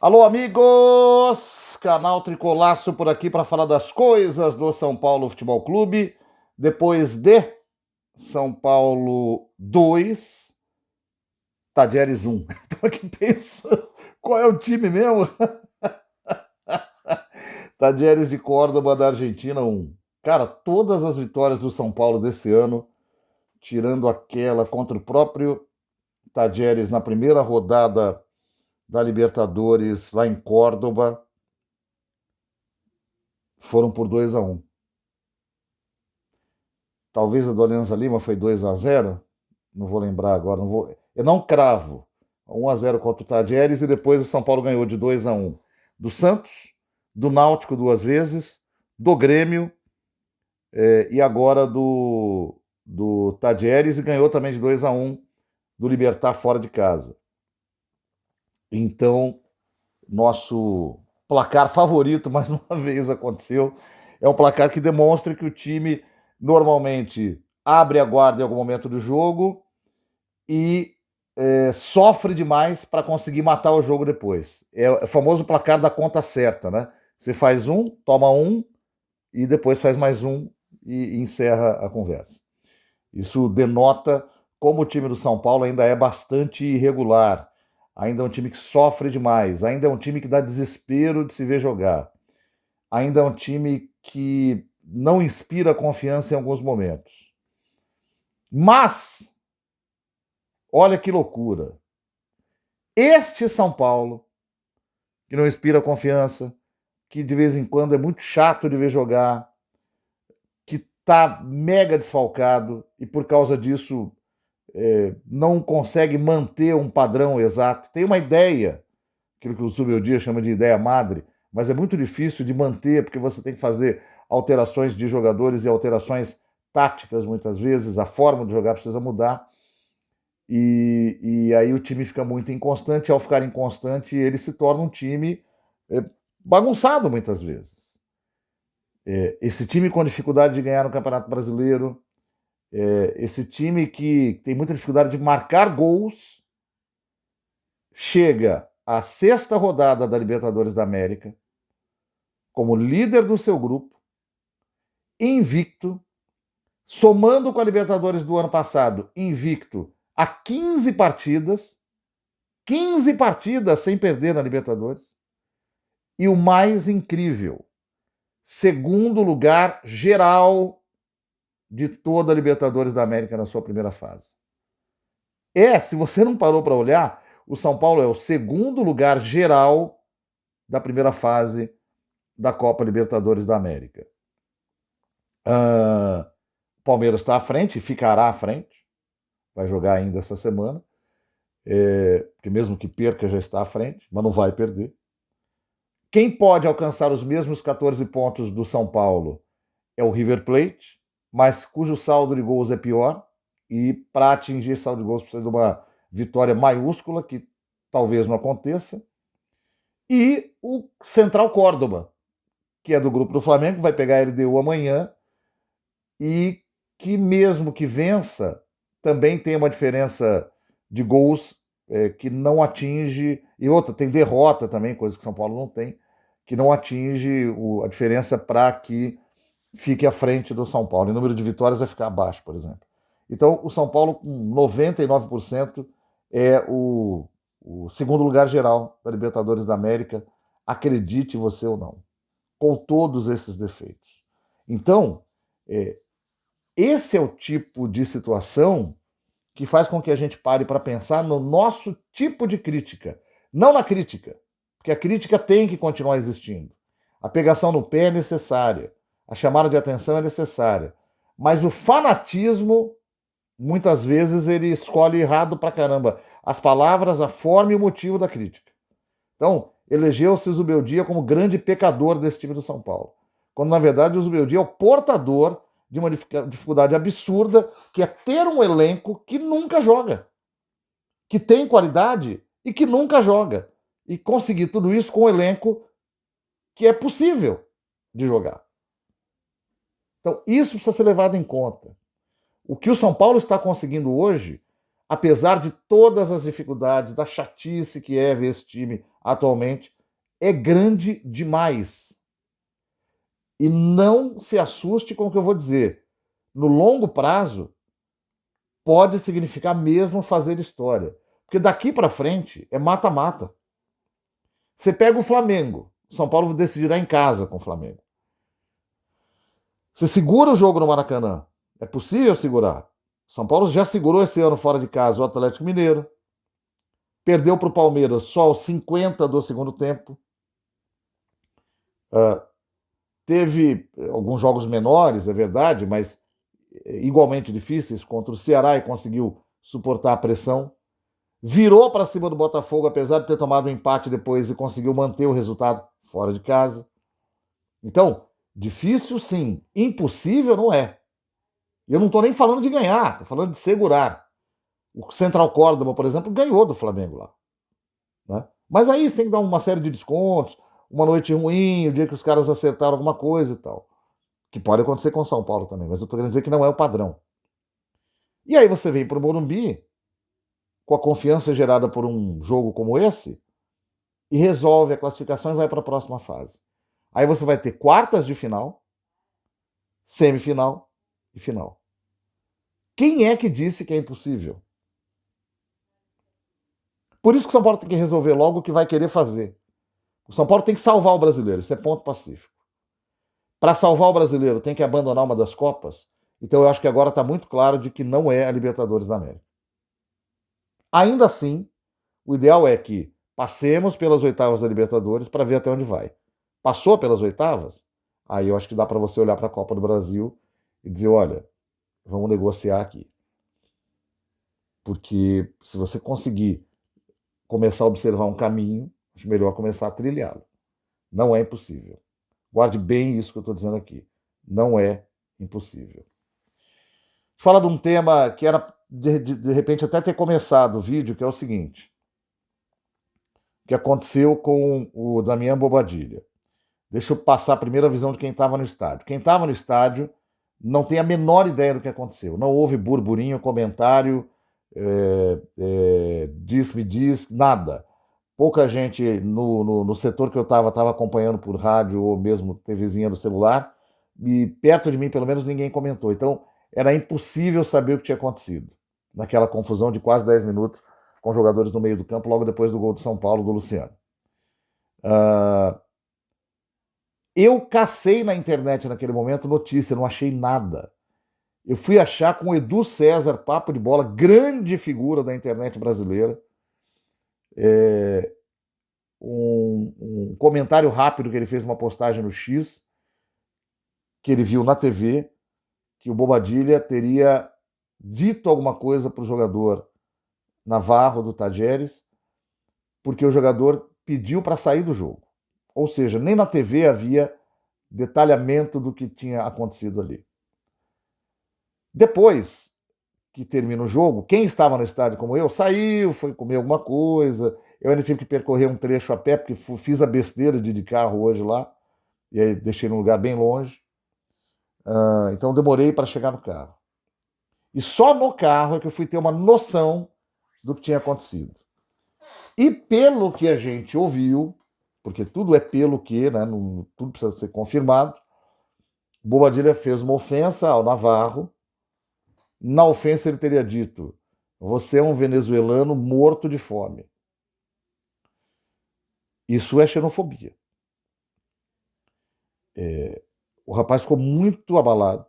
Alô, amigos! Canal Tricolaço por aqui para falar das coisas do São Paulo Futebol Clube. Depois de São Paulo 2, Tadieres 1. Estou aqui pensando, qual é o time mesmo? Tadieres de Córdoba, da Argentina 1. Cara, todas as vitórias do São Paulo desse ano, tirando aquela contra o próprio Tadieres na primeira rodada da Libertadores lá em Córdoba, foram por 2-1. Talvez a do Alianza Lima foi 2-0, não vou lembrar agora, eu não cravo. 1-0 contra o Tadieres e depois o São Paulo ganhou de 2-1 do Santos, do Náutico 2 vezes, do Grêmio e agora do Tadieres, e ganhou também de 2-1 do Libertad fora de casa. Então, nosso placar favorito, mais uma vez aconteceu, é um placar que demonstra que o time normalmente abre a guarda em algum momento do jogo e sofre demais para conseguir matar o jogo depois. É o famoso placar da conta certa, né? Você faz um, toma um e depois faz mais um e encerra a conversa. Isso denota como o time do São Paulo ainda é bastante irregular, ainda é um time que sofre demais, ainda é um time que dá desespero de se ver jogar, ainda é um time que não inspira confiança em alguns momentos. Mas, olha que loucura, este São Paulo, que não inspira confiança, que de vez em quando é muito chato de ver jogar, que tá mega desfalcado e por causa disso não consegue manter um padrão exato. Tem uma ideia, aquilo que o Zubeldia chama de ideia madre, mas é muito difícil de manter, porque você tem que fazer alterações de jogadores e alterações táticas muitas vezes, a forma de jogar precisa mudar, e aí o time fica muito inconstante. Ao ficar inconstante, ele se torna um time bagunçado muitas vezes. Esse time com dificuldade de ganhar no Campeonato Brasileiro, esse time que tem muita dificuldade de marcar gols, chega à 6ª rodada da Libertadores da América como líder do seu grupo, invicto, somando com a Libertadores do ano passado, invicto a 15 partidas, 15 partidas sem perder na Libertadores, e o mais incrível, segundo lugar geral de toda a Libertadores da América na sua primeira fase. Se você não parou para olhar, o São Paulo é o segundo lugar geral da primeira fase da Copa Libertadores da América. O Palmeiras está à frente, ficará à frente, vai jogar ainda essa semana, porque mesmo que perca já está à frente, mas não vai perder. Quem pode alcançar os mesmos 14 pontos do São Paulo é o River Plate, mas cujo saldo de gols é pior, e para atingir saldo de gols precisa de uma vitória maiúscula, que talvez não aconteça. E o Central Córdoba, que é do grupo do Flamengo, vai pegar a LDU amanhã, e que mesmo que vença, também tem uma diferença de gols que não atinge, e outra, tem derrota também, coisa que São Paulo não tem, que não atinge a diferença para que fique à frente do São Paulo. E o número de vitórias vai ficar abaixo, por exemplo. Então, o São Paulo, com 99%, é o segundo lugar geral da Libertadores da América, acredite você ou não, com todos esses defeitos. Então, esse é o tipo de situação que faz com que a gente pare para pensar no nosso tipo de crítica, não na crítica, porque a crítica tem que continuar existindo. A pegação no pé é necessária, a chamada de atenção é necessária, mas o fanatismo, muitas vezes, ele escolhe errado pra caramba as palavras, a forma e o motivo da crítica. Então, elegeu-se o Zubeldia como grande pecador desse time do São Paulo, quando na verdade o Zubeldia é o portador de uma dificuldade absurda, que é ter um elenco que nunca joga, que tem qualidade e que nunca joga, e conseguir tudo isso com um elenco que é possível de jogar. Então, isso precisa ser levado em conta. O que o São Paulo está conseguindo hoje, apesar de todas as dificuldades, da chatice que é ver esse time atualmente, é grande demais. E não se assuste com o que eu vou dizer. No longo prazo, pode significar mesmo fazer história. Porque daqui para frente é mata-mata. Você pega o Flamengo. São Paulo decidirá em casa com o Flamengo. Você segura o jogo no Maracanã. É possível segurar. São Paulo já segurou esse ano fora de casa o Atlético Mineiro. Perdeu para o Palmeiras só aos 50 do segundo tempo. Teve alguns jogos menores, é verdade, mas igualmente difíceis contra o Ceará e conseguiu suportar a pressão. Virou para cima do Botafogo, apesar de ter tomado um empate depois e conseguiu manter o resultado fora de casa. Então, difícil sim, impossível não é. Eu não estou nem falando de ganhar, estou falando de segurar. O Central Córdoba, por exemplo, ganhou do Flamengo lá. Né? Mas aí você tem que dar uma série de descontos, uma noite ruim, o dia que os caras acertaram alguma coisa e tal. Que pode acontecer com o São Paulo também, mas eu estou querendo dizer que não é o padrão. E aí você vem para o Morumbi, com a confiança gerada por um jogo como esse, e resolve a classificação e vai para a próxima fase. Aí você vai ter quartas de final, semifinal e final. Quem é que disse que é impossível? Por isso que o São Paulo tem que resolver logo o que vai querer fazer. O São Paulo tem que salvar o brasileiro, isso é ponto pacífico. Para salvar o brasileiro, tem que abandonar uma das Copas. Então eu acho que agora está muito claro de que não é a Libertadores da América. Ainda assim, o ideal é que passemos pelas oitavas da Libertadores para ver até onde vai. Passou pelas oitavas? Aí eu acho que dá para você olhar para a Copa do Brasil e dizer, olha, vamos negociar aqui. Porque se você conseguir começar a observar um caminho, acho melhor começar a trilhá-lo. Não é impossível. Guarde bem isso que eu estou dizendo aqui. Não é impossível. Fala de um tema que era, de repente, até ter começado o vídeo, que é o seguinte. O que aconteceu com o Damian Bobadilla. Deixa eu passar a primeira visão de quem estava no estádio. Quem estava no estádio não tem a menor ideia do que aconteceu. Não houve burburinho, comentário, diz-me diz, nada. Pouca gente no setor que eu estava acompanhando por rádio ou mesmo TVzinha no celular, e perto de mim, pelo menos, ninguém comentou. Então, era impossível saber o que tinha acontecido naquela confusão de quase 10 minutos com os jogadores no meio do campo, logo depois do gol do São Paulo, do Luciano. Eu cacei na internet naquele momento notícia, não achei nada. Eu fui achar com o Edu César, papo de bola, grande figura da internet brasileira, um comentário rápido que ele fez, uma postagem no X, que ele viu na TV, que o Bobadilla teria dito alguma coisa para o jogador Navarro do Tajeres, porque o jogador pediu para sair do jogo. Ou seja, nem na TV havia detalhamento do que tinha acontecido ali. Depois que termina o jogo, quem estava no estádio como eu, saiu, foi comer alguma coisa. Eu ainda tive que percorrer um trecho a pé, porque fiz a besteira de ir de carro hoje lá, e aí deixei num lugar bem longe. Então demorei para chegar no carro. E só no carro é que eu fui ter uma noção do que tinha acontecido. E pelo que a gente ouviu, porque tudo é pelo que, né, tudo precisa ser confirmado, Bobadilla fez uma ofensa ao Navarro. Na ofensa ele teria dito: você é um venezuelano morto de fome. Isso é xenofobia. O rapaz ficou muito abalado,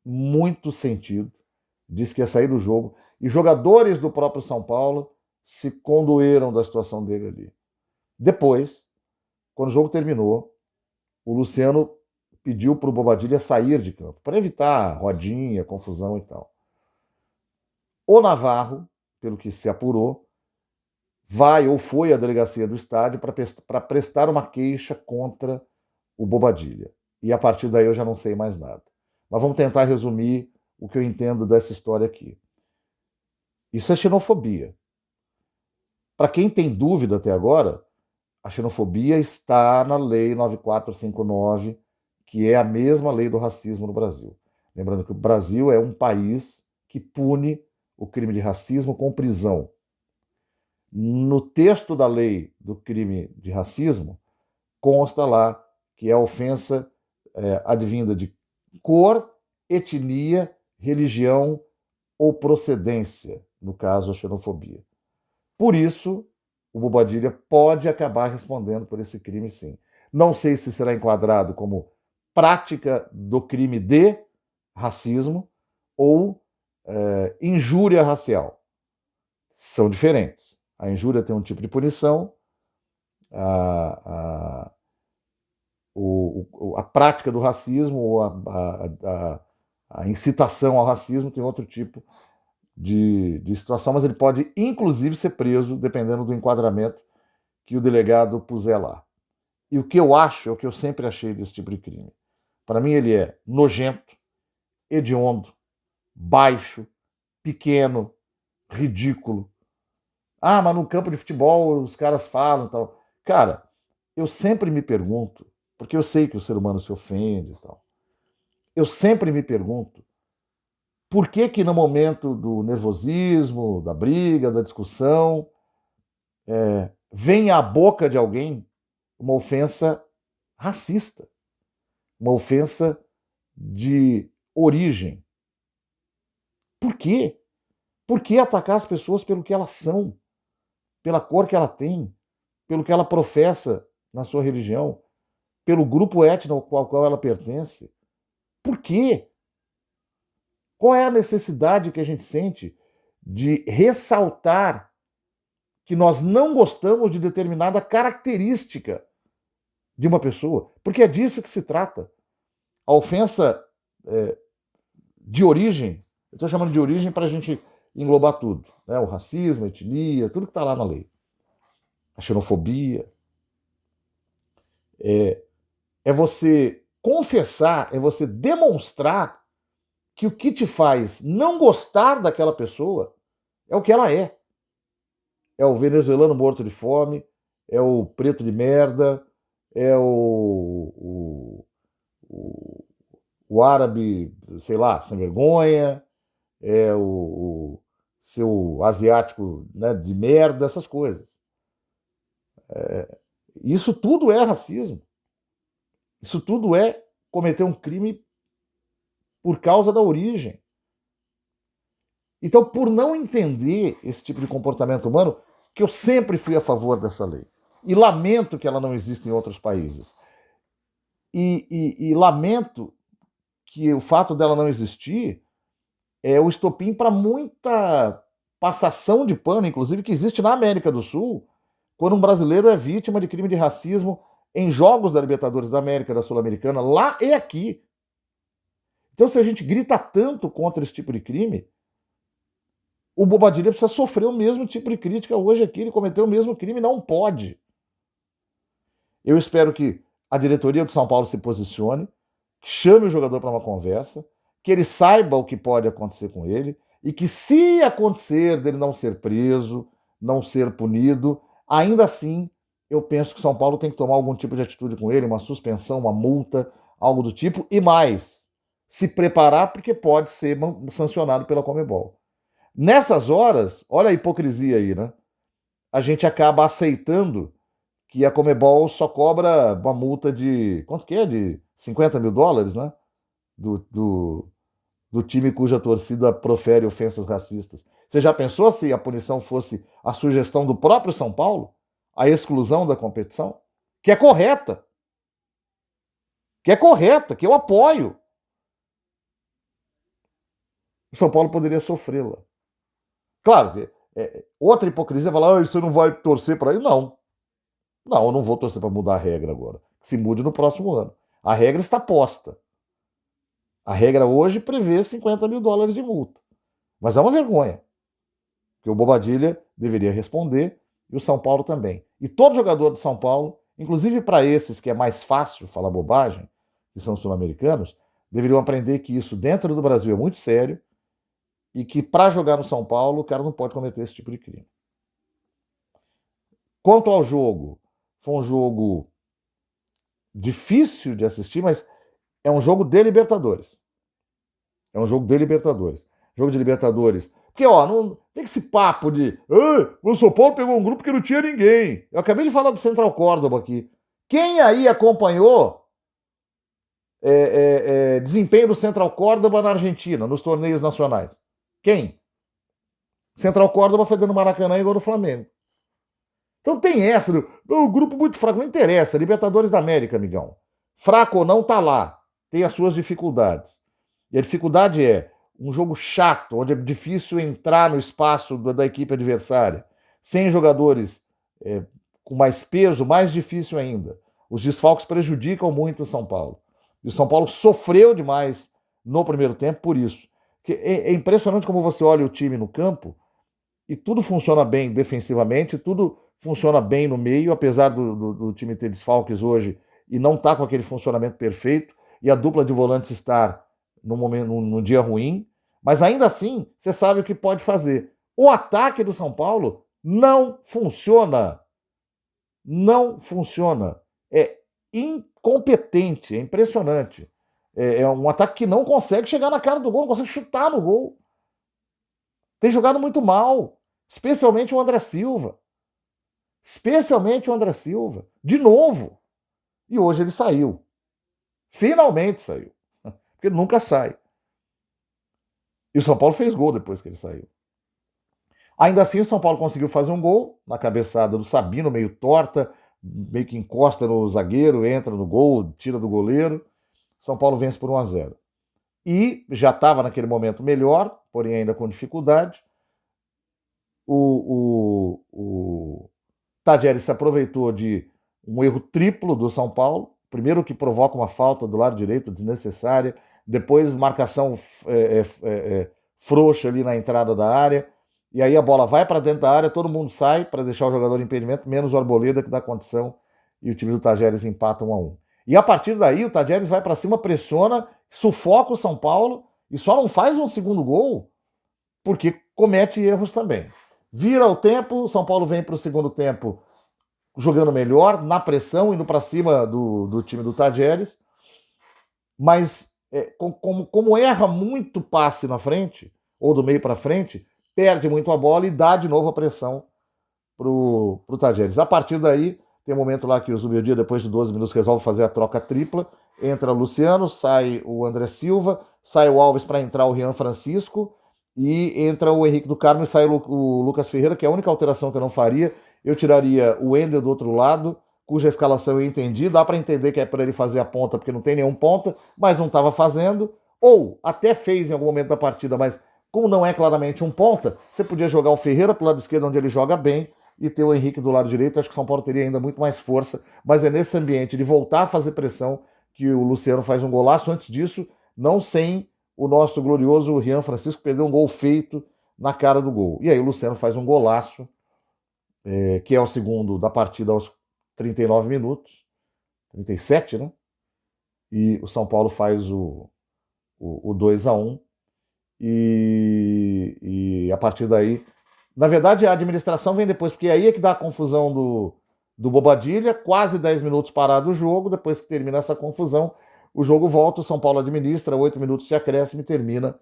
muito sentido, disse que ia sair do jogo, e jogadores do próprio São Paulo se condoeram da situação dele ali. Depois, quando o jogo terminou, o Luciano pediu para o Bobadilla sair de campo, para evitar rodinha, confusão e tal. O Navarro, pelo que se apurou, vai ou foi à delegacia do estádio para prestar uma queixa contra o Bobadilla. E a partir daí eu já não sei mais nada. Mas vamos tentar resumir o que eu entendo dessa história aqui. Isso é xenofobia. Para quem tem dúvida até agora, a xenofobia está na Lei 9459, que é a mesma lei do racismo no Brasil. Lembrando que o Brasil é um país que pune o crime de racismo com prisão. No texto da lei do crime de racismo, consta lá que é ofensa advinda de cor, etnia, religião ou procedência, no caso a xenofobia. Por isso, o Bobadilha pode acabar respondendo por esse crime, sim. Não sei se será enquadrado como prática do crime de racismo ou injúria racial. São diferentes. A injúria tem um tipo de punição, a prática do racismo ou a incitação ao racismo tem outro tipo de situação, mas ele pode inclusive ser preso, dependendo do enquadramento que o delegado puser lá. E o que eu acho, é o que eu sempre achei desse tipo de crime. Para mim ele é nojento, hediondo, baixo, pequeno, ridículo. Ah, mas no campo de futebol os caras falam e tal. Cara, eu sempre me pergunto, porque eu sei que o ser humano se ofende e tal. Eu sempre me pergunto por que que no momento do nervosismo, da briga, da discussão, vem à boca de alguém uma ofensa racista, uma ofensa de origem. Por quê? Por que atacar as pessoas pelo que elas são, pela cor que ela tem, pelo que ela professa na sua religião, pelo grupo étnico ao qual ela pertence? Por quê? Qual é a necessidade que a gente sente de ressaltar que nós não gostamos de determinada característica de uma pessoa? Porque é disso que se trata. A ofensa de origem, eu estou chamando de origem para a gente englobar tudo, né? O racismo, a etnia, tudo que está lá na lei. A xenofobia. É você confessar, é você demonstrar que o que te faz não gostar daquela pessoa é o que ela é. É o venezuelano morto de fome, é o preto de merda, é o árabe, sei lá, sem vergonha, é o seu asiático, né, de merda, essas coisas. Isso tudo é racismo. Isso tudo é cometer um crime por causa da origem. Então, por não entender esse tipo de comportamento humano, que eu sempre fui a favor dessa lei. E lamento que ela não exista em outros países. E lamento que o fato dela não existir é o estopim para muita passação de pano, inclusive, que existe na América do Sul, quando um brasileiro é vítima de crime de racismo em jogos da Libertadores da América, da Sul-Americana, lá e aqui. Então, se a gente grita tanto contra esse tipo de crime, o Bobadilha precisa sofrer o mesmo tipo de crítica hoje aqui, ele cometeu o mesmo crime, não pode. Eu espero que a diretoria do São Paulo se posicione, que chame o jogador para uma conversa, que ele saiba o que pode acontecer com ele e que, se acontecer dele não ser preso, não ser punido, ainda assim eu penso que o São Paulo tem que tomar algum tipo de atitude com ele, uma suspensão, uma multa, algo do tipo, e mais, se preparar porque pode ser sancionado pela Conmebol. Nessas horas, olha a hipocrisia aí, né? A gente acaba aceitando que a Conmebol só cobra uma multa de, quanto que é? De $50 mil, né? Do time cuja torcida profere ofensas racistas. Você já pensou se a punição fosse a sugestão do próprio São Paulo? A exclusão da competição? Que é correta. Que eu apoio. O São Paulo poderia sofrê-la. Claro, outra hipocrisia é falar, você não vai torcer para isso? Não. Não, eu não vou torcer para mudar a regra agora. Se mude no próximo ano. A regra está posta. A regra hoje prevê $50 mil de multa. Mas é uma vergonha. Que o Bobadilha deveria responder e o São Paulo também. E todo jogador de São Paulo, inclusive para esses que é mais fácil falar bobagem, que são sul-americanos, deveriam aprender que isso dentro do Brasil é muito sério e que para jogar no São Paulo o cara não pode cometer esse tipo de crime. Quanto ao jogo, foi um jogo difícil de assistir, mas é um jogo de Libertadores. É um jogo de Libertadores. Jogo de Libertadores. Porque, ó, não tem esse papo de o São Paulo pegou um grupo que não tinha ninguém. Eu acabei de falar do Central Córdoba aqui. Quem aí acompanhou desempenho do Central Córdoba na Argentina, nos torneios nacionais? Quem? Central Córdoba foi dando Maracanã e gol do Flamengo. Então tem essa, o grupo muito fraco, não interessa, Libertadores da América, amigão. Fraco ou não, tá lá. Tem as suas dificuldades. E a dificuldade é um jogo chato, onde é difícil entrar no espaço da equipe adversária. Sem jogadores com mais peso, mais difícil ainda. Os desfalques prejudicam muito o São Paulo. E o São Paulo sofreu demais no primeiro tempo por isso. É impressionante como você olha o time no campo e tudo funciona bem defensivamente, tudo funciona bem no meio, apesar do time ter desfalques hoje e não estar com aquele funcionamento perfeito, e a dupla de volantes estar num dia ruim, mas ainda assim você sabe o que pode fazer. O ataque do São Paulo não funciona. Não funciona. É incompetente, é impressionante. É um ataque que não consegue chegar na cara do gol, não consegue chutar no gol. Tem jogado muito mal, especialmente o André Silva. Especialmente o André Silva. De novo. E hoje ele saiu. Finalmente saiu. Porque ele nunca sai. E o São Paulo fez gol depois que ele saiu. Ainda assim, o São Paulo conseguiu fazer um gol na cabeçada do Sabino, meio torta, meio que encosta no zagueiro, entra no gol, tira do goleiro. São Paulo vence por 1-0. E já estava naquele momento melhor, porém ainda com dificuldade. O Tadieres se aproveitou de um erro triplo do São Paulo. Primeiro que provoca uma falta do lado direito desnecessária, depois marcação frouxa ali na entrada da área, e aí a bola vai para dentro da área, todo mundo sai para deixar o jogador em impedimento, menos o Arboleda que dá condição, e o time do Tadieres empata 1-1. E a partir daí o Tadieres vai para cima, pressiona, sufoca o São Paulo, e só não faz um segundo gol porque comete erros também. Vira o tempo, o São Paulo vem para o segundo tempo jogando melhor, na pressão, indo para cima do time do Tadieres, mas como erra muito passe na frente, ou do meio para frente, perde muito a bola e dá de novo a pressão pro Tadieres. A partir daí, tem um momento lá que o Zubeldia, depois de 12 minutos, resolve fazer a troca tripla, entra o Luciano, sai o André Silva, sai o Alves para entrar o Rian Francisco, e entra o Henrique do Carmo e sai o Lucas Ferreira, que é a única alteração que eu não faria. Eu tiraria o Wendel do outro lado, cuja escalação eu entendi, dá para entender que é para ele fazer a ponta, porque não tem nenhum ponta, mas não estava fazendo, ou até fez em algum momento da partida, mas como não é claramente um ponta, você podia jogar o Ferreira pro lado esquerdo, onde ele joga bem, e ter o Henrique do lado direito. Acho que o São Paulo teria ainda muito mais força, mas é nesse ambiente de voltar a fazer pressão que o Luciano faz um golaço. Antes disso, não sem o nosso glorioso Rian Francisco perdeu um gol feito na cara do gol. E aí o Luciano faz um golaço, que é o segundo da partida aos 39 minutos, 37, né? E o São Paulo faz o 2-1. E a partir daí, na verdade a administração vem depois, porque aí é que dá a confusão do Bobadilha, quase 10 minutos parado o jogo. Depois que termina essa confusão, o jogo volta, o São Paulo administra, 8 minutos de acréscimo e termina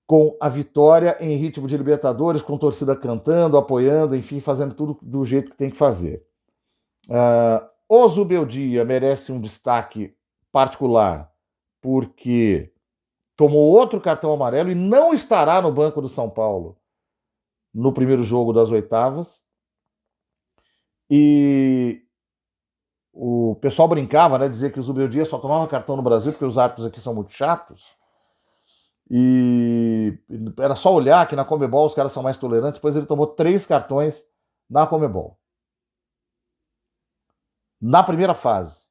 com a vitória em ritmo de Libertadores, com torcida cantando, apoiando, enfim, fazendo tudo do jeito que tem que fazer. O Zubeldia merece um destaque particular, porque tomou outro cartão amarelo e não estará no banco do São Paulo no primeiro jogo das oitavas. E o pessoal brincava, né, dizia que o Zubeldia só tomava cartão no Brasil porque os árbitros aqui são muito chatos. E era só olhar que na Conmebol os caras são mais tolerantes. Depois ele tomou 3 cartões na Conmebol, na primeira fase.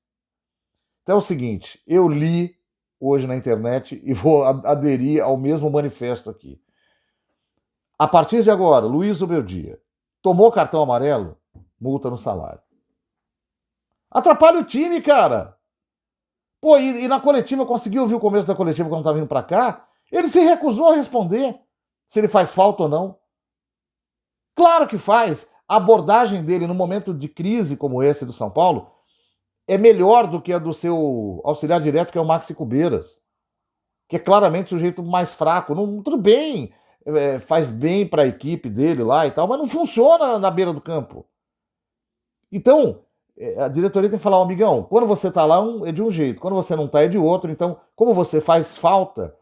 Então é o seguinte, eu li hoje na internet e vou aderir ao mesmo manifesto aqui. A partir de agora, Luiz Zubeldia tomou cartão amarelo, multa no salário. Atrapalha o time, cara. Pô, e na coletiva, eu consegui ouvir o começo da coletiva quando estava vindo para cá, ele se recusou a responder se ele faz falta ou não. Claro que faz. A abordagem dele num momento de crise como esse do São Paulo é melhor do que a do seu auxiliar direto, que é o Maxi Cubeiras, que é claramente o sujeito mais fraco. Não, tudo bem, faz bem para a equipe dele lá e tal, mas não funciona na beira do campo. Então, a diretoria tem que falar, amigão, quando você tá lá é de um jeito, quando você não tá é de outro, então, como você faz falta,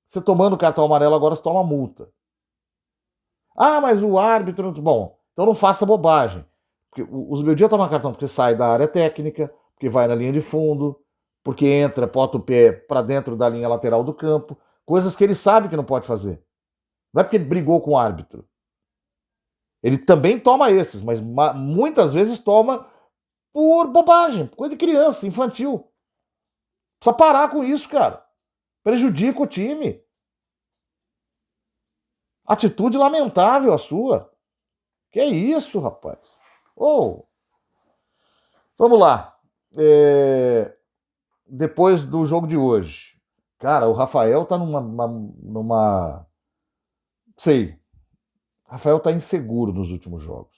você tomando cartão amarelo agora você toma multa. Ah, mas o árbitro... Bom, então não faça bobagem. Porque os meus dias tomam cartão porque sai da área técnica, porque vai na linha de fundo, porque entra, bota o pé para dentro da linha lateral do campo, coisas que ele sabe que não pode fazer. Não é porque ele brigou com o árbitro. Ele também toma esses, mas muitas vezes toma por bobagem, coisa de criança, infantil. Precisa parar com isso, cara. Prejudica o time. Atitude lamentável a sua. Que é isso, rapaz? Oh. Vamos lá. Depois do jogo de hoje. Cara, o Rafael tá numa... Sei. Rafael tá inseguro nos últimos jogos.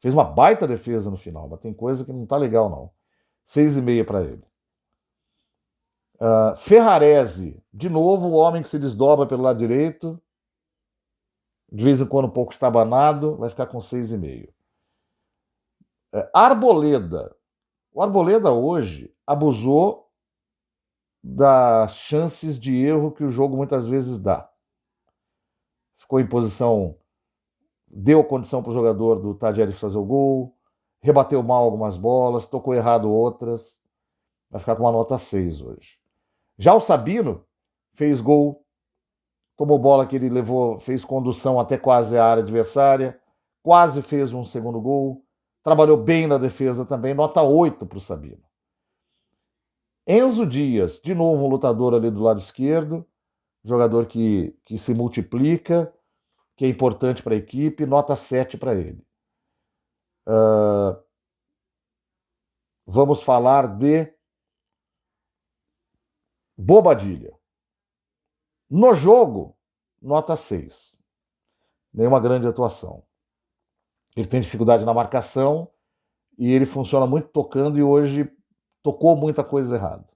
Fez uma baita defesa no final, mas tem coisa que não tá legal, não. 6,5 para ele. Ferrarese, de novo, o homem que se desdobra pelo lado direito. De vez em quando um pouco estabanado, vai ficar com 6,5. Arboleda. O Arboleda hoje abusou das chances de erro que o jogo muitas vezes dá. Ficou em posição, deu condição para o jogador do Tajeres fazer o gol, rebateu mal algumas bolas, tocou errado outras. Vai ficar com uma nota 6 hoje. Já o Sabino fez gol, tomou bola que ele levou, fez condução até quase a área adversária, quase fez um segundo gol, trabalhou bem na defesa também, nota 8 para o Sabino. Enzo Dias, de novo um lutador ali do lado esquerdo, jogador que se multiplica, que é importante para a equipe, nota 7 para ele. Vamos falar de Bobadilha. No jogo, nota 6. Nenhuma grande atuação. Ele tem dificuldade na marcação e ele funciona muito tocando e hoje tocou muita coisa errada.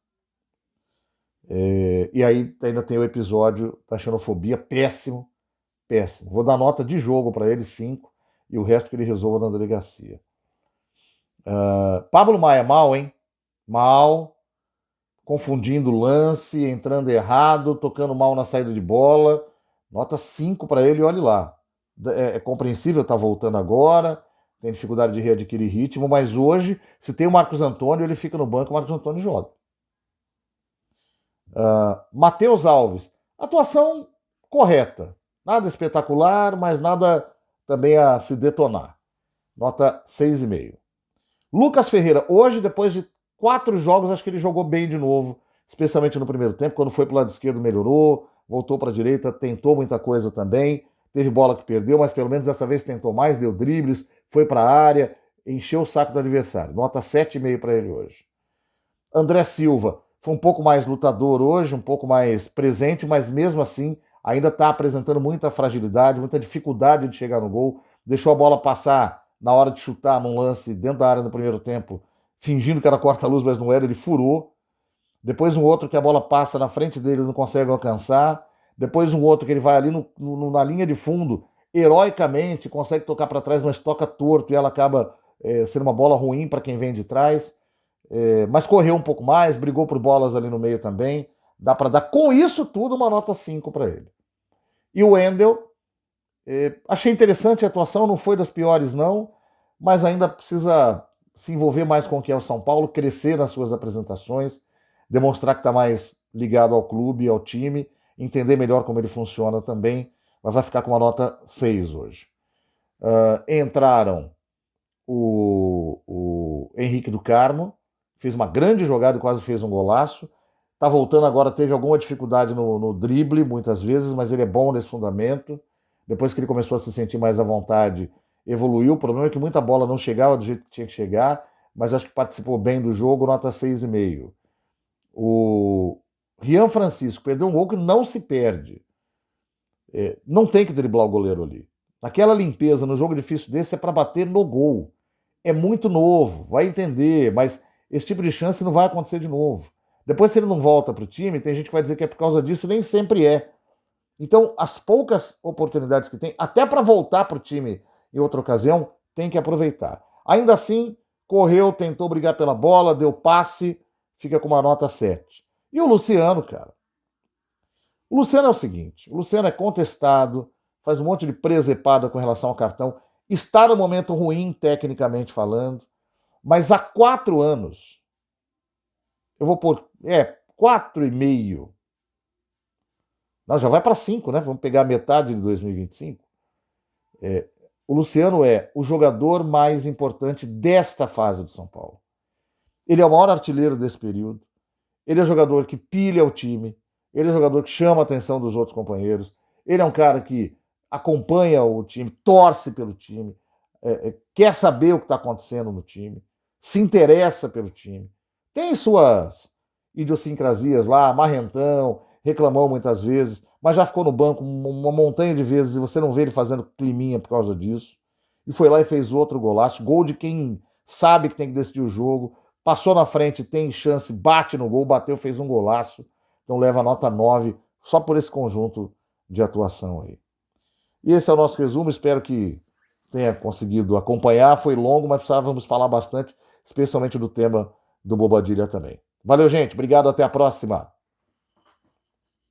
E aí ainda tem o episódio da xenofobia, péssimo, péssimo. Vou dar nota de jogo para ele, 5, e o resto que ele resolva na delegacia. Pablo Maia, mal, hein? Mal, confundindo o lance, entrando errado, tocando mal na saída de bola. Nota 5 para ele, olhe lá. É compreensível, tá voltando agora, tem dificuldade de readquirir ritmo, mas hoje, se tem o Marcos Antônio, ele fica no banco, o Marcos Antônio joga. Matheus Alves, atuação correta, nada espetacular, mas nada também a se detonar. Nota 6,5. Lucas Ferreira, hoje, depois de 4 jogos, acho que ele jogou bem de novo, especialmente no primeiro tempo, quando foi para o lado esquerdo melhorou, voltou para a direita, tentou muita coisa também, teve bola que perdeu, mas pelo menos dessa vez tentou mais, deu dribles, foi para a área, encheu o saco do adversário. Nota 7,5 para ele hoje. André Silva, foi um pouco mais lutador hoje, um pouco mais presente, mas mesmo assim ainda está apresentando muita fragilidade, muita dificuldade de chegar no gol, deixou a bola passar na hora de chutar num lance dentro da área no primeiro tempo, fingindo que era corta-luz, mas não era, ele furou. Depois um outro que a bola passa na frente dele, não consegue alcançar. Depois um outro que ele vai ali na linha de fundo, heroicamente, consegue tocar para trás, mas toca torto e ela acaba sendo uma bola ruim para quem vem de trás. Mas correu um pouco mais, brigou por bolas ali no meio também. Dá para dar, com isso tudo, uma nota 5 para ele. E o Wendel, achei interessante a atuação, não foi das piores não, mas ainda precisa se envolver mais com o que é o São Paulo, crescer nas suas apresentações, demonstrar que está mais ligado ao clube, ao time, entender melhor como ele funciona também, mas vai ficar com uma nota 6 hoje. Entraram o Henrique do Carmo, fez uma grande jogada e quase fez um golaço. Tá voltando agora, teve alguma dificuldade no drible, muitas vezes, mas ele é bom nesse fundamento. Depois que ele começou a se sentir mais à vontade, evoluiu. O problema é que muita bola não chegava do jeito que tinha que chegar, mas acho que participou bem do jogo, nota 6,5. O Rian Francisco perdeu um gol que não se perde. Não tem que driblar o goleiro ali. Aquela limpeza no jogo difícil desse é para bater no gol. É muito novo, vai entender, mas esse tipo de chance não vai acontecer de novo. Depois, se ele não volta para o time, tem gente que vai dizer que é por causa disso, nem sempre é. Então, as poucas oportunidades que tem, até para voltar para o time em outra ocasião, tem que aproveitar. Ainda assim, correu, tentou brigar pela bola, deu passe, fica com uma nota 7. E o Luciano, cara? O Luciano é o seguinte, o Luciano é contestado, faz um monte de presepada com relação ao cartão, está no momento ruim, tecnicamente falando, mas há 4 anos, eu vou pôr, 4,5. Não, já vai para 5, né? Vamos pegar metade de 2025. O Luciano é o jogador mais importante desta fase do São Paulo. Ele é o maior artilheiro desse período. Ele é o jogador que pilha o time. Ele é o jogador que chama a atenção dos outros companheiros. Ele é um cara que acompanha o time, torce pelo time, quer saber o que está acontecendo no time, se interessa pelo time. Tem suas idiosincrasias lá, marrentão, reclamou muitas vezes, mas já ficou no banco uma montanha de vezes e você não vê ele fazendo climinha por causa disso. E foi lá e fez outro golaço, gol de quem sabe que tem que decidir o jogo, passou na frente, tem chance, bate no gol, bateu, fez um golaço, então leva a nota 9 só por esse conjunto de atuação aí. E esse é o nosso resumo, espero que tenha conseguido acompanhar, foi longo, mas precisávamos falar bastante, especialmente do tema do Bobadilha também. Valeu, gente, obrigado, até a próxima.